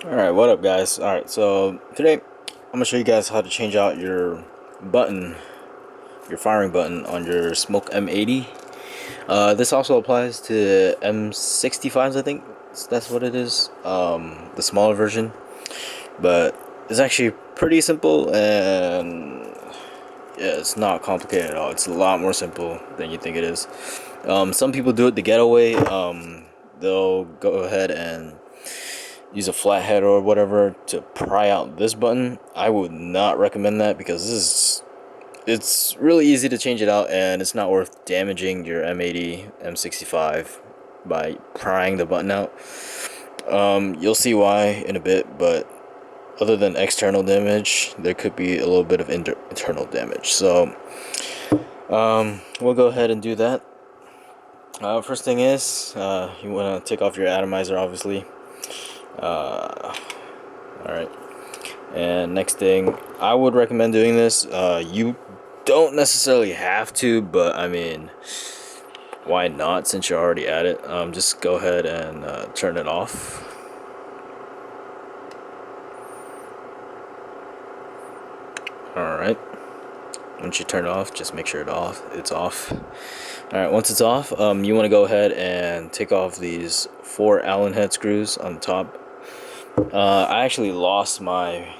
Alright, what up guys? Alright, so today I'm gonna show you guys how to change out your button, your firing button on your Smok M80. This also applies to M65s, I think that's what it is, the smaller version. But it's actually pretty simple, and yeah, it's not complicated at all. It's a lot more simple than you think it is. Some people do it the ghetto way. They'll go ahead and use a flathead or whatever to pry out this button. I would not recommend that because it's really easy to change it out, and it's not worth damaging your M80 M65 by prying the button out. You'll see why in a bit, but other than external damage, there could be a little bit of internal damage. So we'll go ahead and do that. First thing is, you want to take off your atomizer, obviously. Alright, and next thing, I would recommend doing this. You don't necessarily have to, but I mean, why not, since you're already at it? Just go ahead and turn it off. Alright, once you turn it off, just make sure it's off. Alright, once it's off, you want to go ahead and take off these 4 Allen head screws on the top. I actually lost my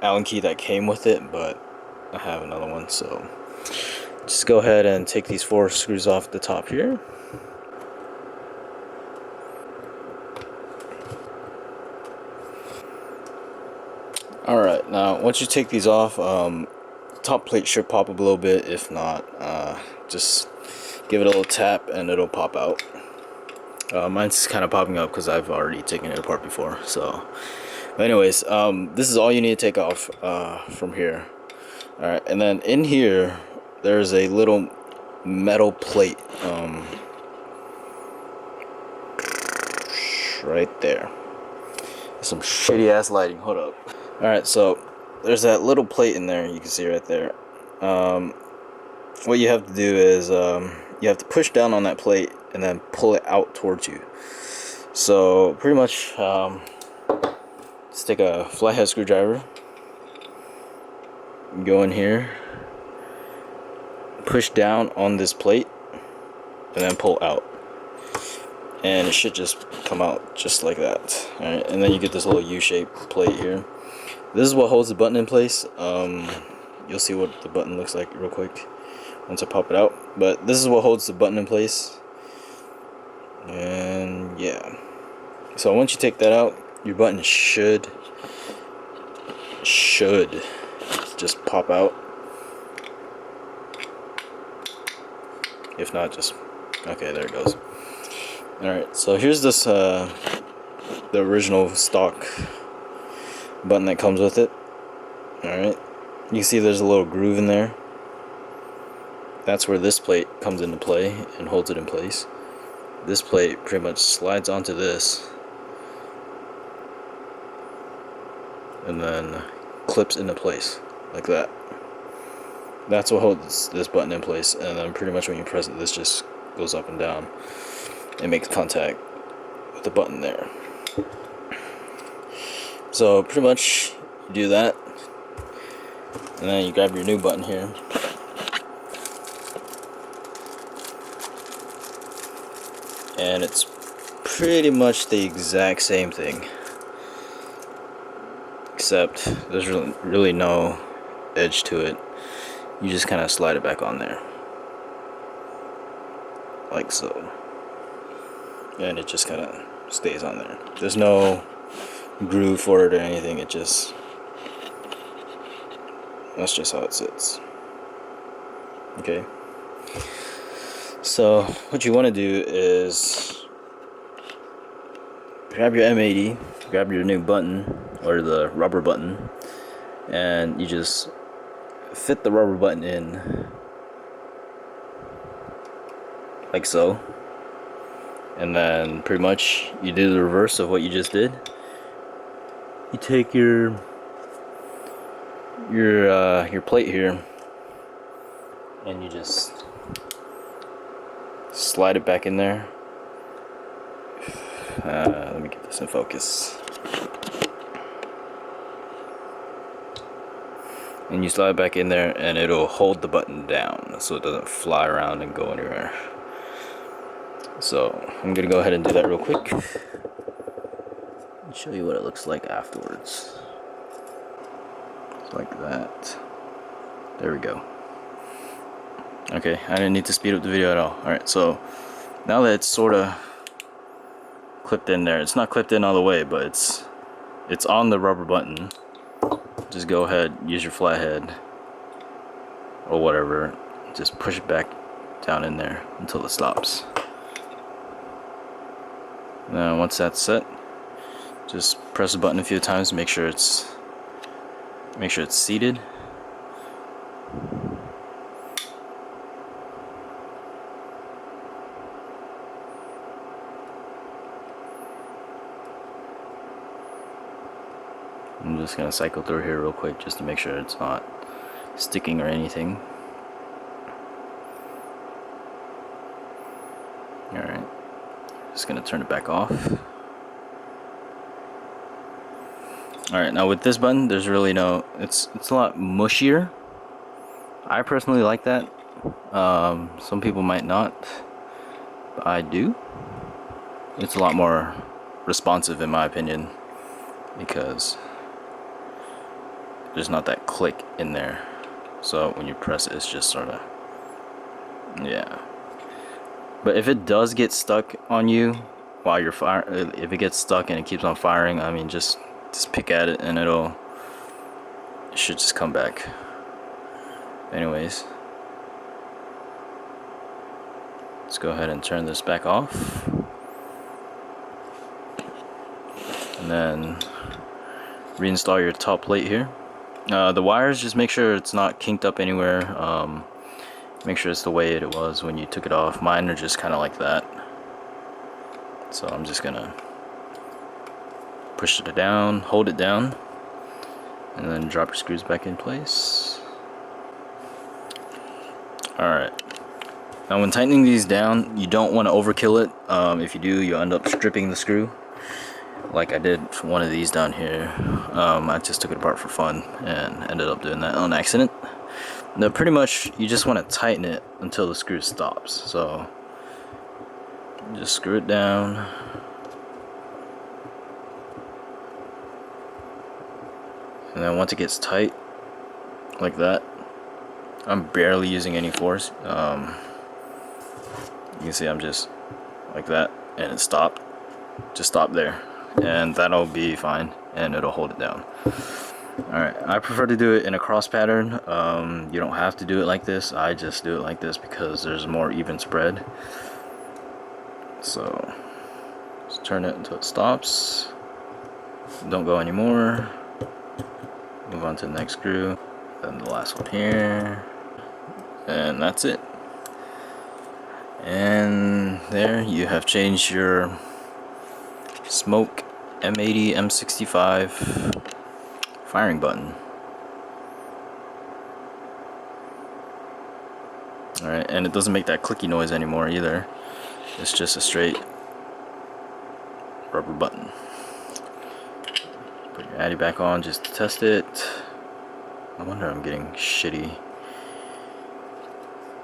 Allen key that came with it, but I have another one, so just go ahead and take these 4 screws off the top here. Alright, now once you take these off, the top plate should pop up a little bit. If not, just give it a little tap and it'll pop out. Mine's kind of popping up because I've already taken it apart before. So but anyways, this is all you need to take off from here. Alright, and then in here there's a little metal plate right there. Some shitty ass lighting, hold up. Alright, so there's that little plate in there, you can see right there. What you have to do is you have to push down on that plate and then pull it out towards you. So pretty much, let's take a flathead screwdriver, go in here, push down on this plate, and then pull out, and it should just come out just like that. Alright, and then you get this little U-shaped plate here. This is what holds the button in place. You'll see what the button looks like real quick once I pop it out, but this is what holds the button in place. And yeah, so once you take that out, your button should just pop out. If not, just okay, there it goes. Alright, so here's this the original stock button that comes with it. Alright, you can see there's a little groove in there. That's where this plate comes into play and holds it in place. This plate pretty much slides onto this and then clips into place like that. That's what holds this button in place, and then pretty much when you press it, this just goes up and down and makes contact with the button there. So pretty much you do that, and then you grab your new button here. And it's pretty much the exact same thing, except there's really no edge to it. You just kind of slide it back on there, like so, and it just kind of stays on there. There's no groove for it or anything. That's just how it sits. Okay. So what you want to do is grab your M80, grab your new button, or the rubber button, and you just fit the rubber button in like so, and then pretty much you do the reverse of what you just did. You take your plate here and you just slide it back in there Let me get this in focus. And you slide it back in there and it'll hold the button down so it doesn't fly around and go anywhere. So I'm gonna go ahead and do that real quick and show you what it looks like afterwards. It's like that. There we go. Okay, I didn't need to speed up the video at all. Alright, so now that it's sort of clipped in there, it's not clipped in all the way, but it's on the rubber button. Just go ahead, use your flathead or whatever, just push it back down in there until it stops. Now once that's set, just press the button a few times to make sure it's seated. I'm just gonna cycle through here real quick just to make sure it's not sticking or anything. Alright, just gonna turn it back off. Alright, now with this button, there's really no, it's a lot mushier. I personally like that. Some people might not, but I do. It's a lot more responsive in my opinion because there's not that click in there. So when you press it, it's just sort of, yeah. But if it does get stuck on you while you're firing, if it gets stuck and it keeps on firing, I mean, just pick at it and it should just come back. Anyways, let's go ahead and turn this back off. And then reinstall your top plate here. The wires, just make sure it's not kinked up anywhere. Make sure it's the way it was when you took it off. Mine are just kind of like that. So I'm just gonna push it down, hold it down, and then drop your screws back in place. Alright. Now when tightening these down, you don't want to overkill it. If you do, you'll end up stripping the screw. Like I did for one of these down here. I just took it apart for fun and ended up doing that on accident. Now pretty much you just want to tighten it until the screw stops. So just screw it down. And then once it gets tight like that, I'm barely using any force. You can see I'm just like that and it stopped. Just stop there. And that'll be fine and it'll hold it down. Alright, I prefer to do it in a cross pattern. You don't have to do it like this. I just do it like this because there's more even spread. So just turn it until it stops. Don't go anymore. Move on to the next screw. Then the last one here. And that's it. And there you have changed your Smok M80 M65 firing button. Alright, and it doesn't make that clicky noise anymore either. It's just a straight rubber button. Put your Addy back on just to test it. No wonder I'm getting shitty.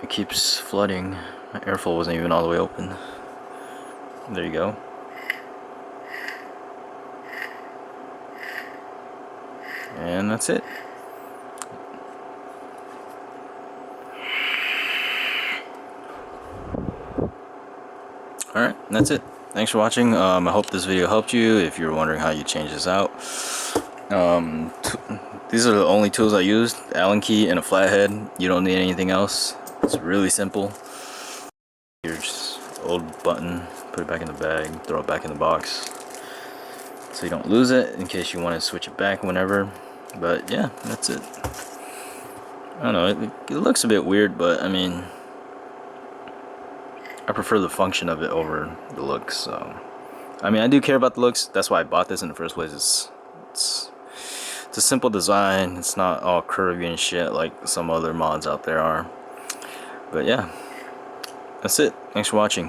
It keeps flooding. My airflow wasn't even all the way open. There you go. And that's it. Alright, that's it. Thanks for watching. I hope this video helped you if you're wondering how you change this out. These are the only tools I used. Allen key and a flathead. You don't need anything else. It's really simple. Here's old button. Put it back in the bag. Throw it back in the box. So you don't lose it in case you want to switch it back whenever. But yeah, that's it. I don't know, it looks a bit weird, but I mean, I prefer the function of it over the looks. So I mean, I do care about the looks. That's why I bought this in the first place. It's a simple design. It's not all curvy and shit like some other mods out there are. But yeah, that's it. Thanks for watching.